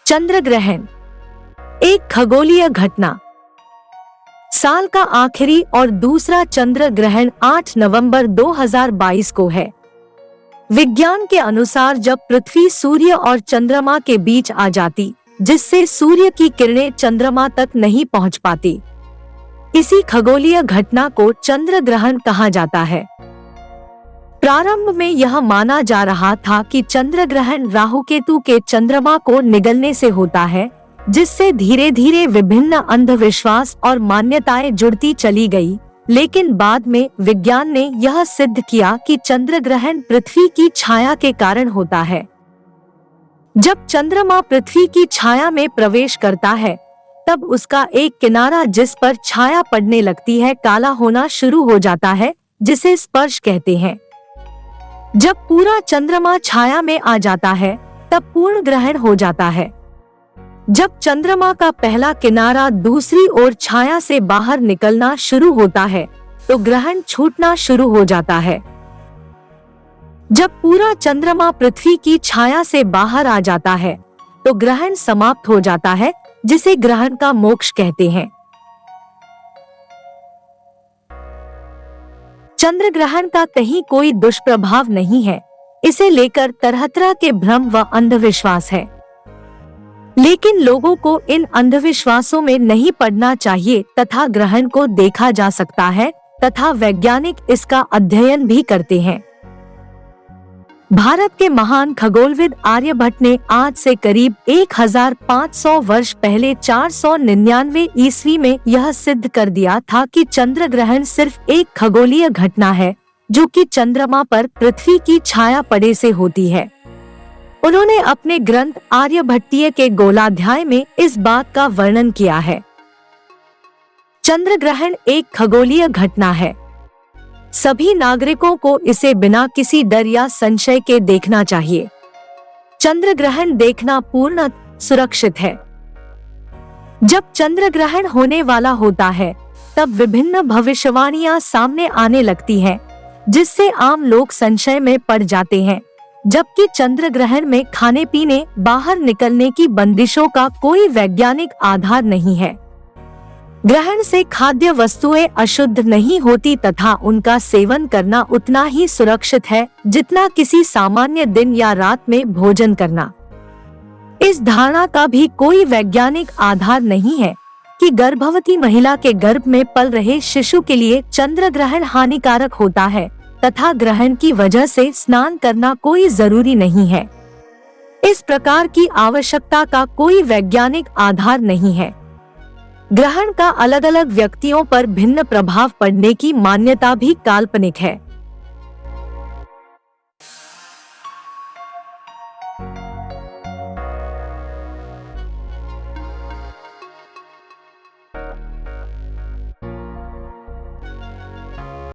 चंद्र ग्रहण एक खगोलीय घटना। साल का आखिरी और दूसरा चंद्र ग्रहण 8 नवंबर 2022 को है। विज्ञान के अनुसार जब पृथ्वी सूर्य और चंद्रमा के बीच आ जाती, जिससे सूर्य की किरणें चंद्रमा तक नहीं पहुंच पाती, इसी खगोलीय घटना को चंद्र ग्रहण कहा जाता है। प्रारंभ में यह माना जा रहा था कि चंद्र ग्रहण राहु केतु के चंद्रमा को निगलने से होता है, जिससे धीरे धीरे विभिन्न अंधविश्वास और मान्यताएं जुड़ती चली गई। लेकिन बाद में विज्ञान ने यह सिद्ध किया कि चंद्र ग्रहण पृथ्वी की छाया के कारण होता है। जब चंद्रमा पृथ्वी की छाया में प्रवेश करता है, तब उसका एक किनारा जिस पर छाया पड़ने लगती है काला होना शुरू हो जाता है, जिसे स्पर्श कहते हैं। जब पूरा चंद्रमा छाया में आ जाता है, तब पूर्ण ग्रहण हो जाता है। जब चंद्रमा का पहला किनारा दूसरी ओर छाया से बाहर निकलना शुरू होता है, तो ग्रहण छूटना शुरू हो जाता है। जब पूरा चंद्रमा पृथ्वी की छाया से बाहर आ जाता है, तो ग्रहण समाप्त हो जाता है, जिसे ग्रहण का मोक्ष कहते हैं। चंद्र ग्रहण का कहीं कोई दुष्प्रभाव नहीं है। इसे लेकर तरह तरह के भ्रम व अंधविश्वास है, लेकिन लोगों को इन अंधविश्वासों में नहीं पड़ना चाहिए तथा ग्रहण को देखा जा सकता है तथा वैज्ञानिक इसका अध्ययन भी करते हैं। भारत के महान खगोलविद आर्यभट्ट ने आज से करीब 1500 वर्ष पहले 499 ईस्वी में यह सिद्ध कर दिया था कि चंद्र ग्रहण सिर्फ एक खगोलीय घटना है, जो कि चंद्रमा पर पृथ्वी की छाया पड़े से होती है। उन्होंने अपने ग्रंथ आर्यभट्टीय के गोलाध्याय में इस बात का वर्णन किया है। चंद्र ग्रहण एक खगोलीय घटना है। सभी नागरिकों को इसे बिना किसी डर या संशय के देखना चाहिए। चंद्र ग्रहण देखना पूर्णतः सुरक्षित है। जब चंद्र ग्रहण होने वाला होता है, तब विभिन्न भविष्यवाणियां सामने आने लगती हैं, जिससे आम लोग संशय में पड़ जाते हैं। जबकि चंद्र ग्रहण में खाने पीने, बाहर निकलने की बंदिशों का कोई वैज्ञानिक आधार नहीं है। ग्रहण से खाद्य वस्तुएं अशुद्ध नहीं होती तथा उनका सेवन करना उतना ही सुरक्षित है जितना किसी सामान्य दिन या रात में भोजन करना। इस धारणा का भी कोई वैज्ञानिक आधार नहीं है कि गर्भवती महिला के गर्भ में पल रहे शिशु के लिए चंद्र ग्रहण हानिकारक होता है तथा ग्रहण की वजह से स्नान करना कोई जरूरी नहीं है। इस प्रकार की आवश्यकता का कोई वैज्ञानिक आधार नहीं है। ग्रहण का अलग अलग व्यक्तियों पर भिन्न प्रभाव पड़ने की मान्यता भी काल्पनिक है।